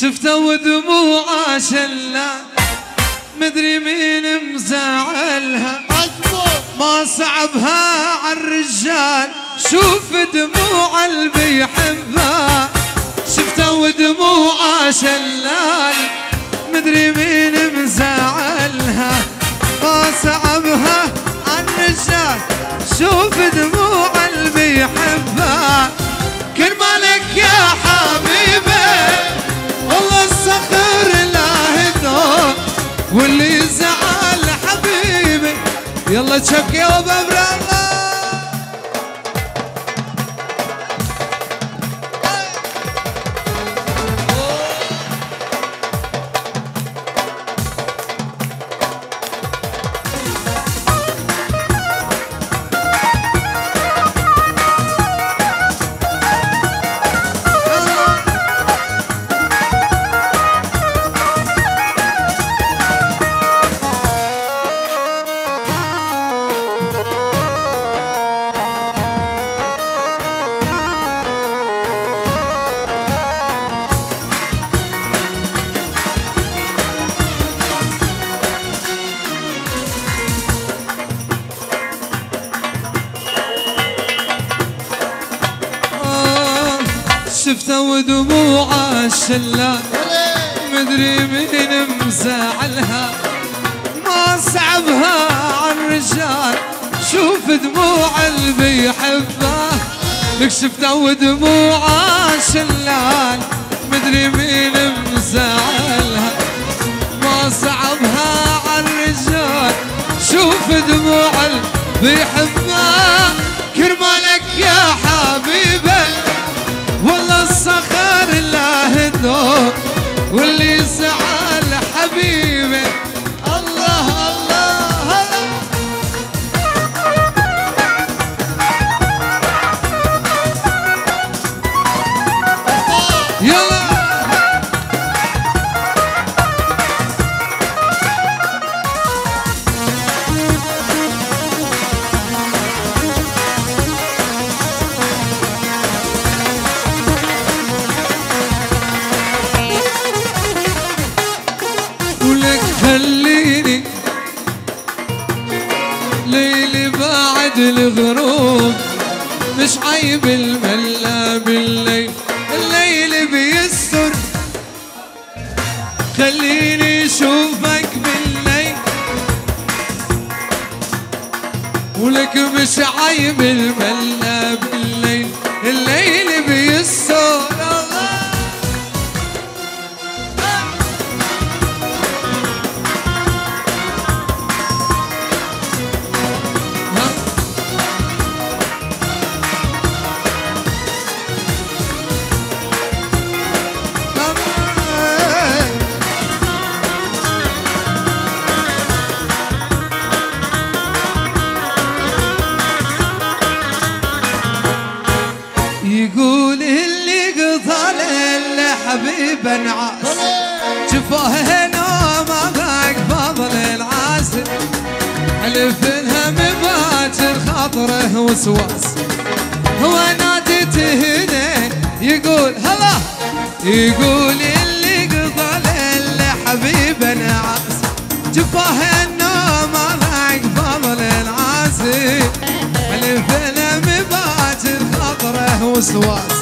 شفته ودموعه شلة مدري مين مزعلها ما صعبها عالرجال شوف دموع اللي يحبها شفته ودموعه شلال مدري مين مزعلها ما صعبها عالرجال شوف دموع اللي يحبها كل مالك يا حبيبي والله الصخر لا هدوء واللي زعل حبيبي يلا تشك يا بابر الله شفته ودموعه الشلال مدري مين مزعلها ما صعبها عالرجال شوف دموع اللي بيحبها لك شفته ودموعه الشلال مدري مين مزعلها ما صعبها عالرجال شوف دموع اللي بيحبها كرمالك يا حبيبي والله الصخر لا هدوء واللي زعل حبيبي الله الله يلا خليني ليلي بعد الغروب مش عيب الملا بالليل الليل بيستر خليني اشوفك بالليل ولك مش عيب الملا بالليل الليل بيستر يقول اللي قتل الحبيب انعاس شفاه هنا ما ذاق فضل العاسل حلف الهم باكر خاطره وسواس هو نادته هنا يقول هلا يقول اللي قتل الحبيب انعاس شفاه هنا ما ذاق فضل العاسل حلف الهم باكر خاطره وسواس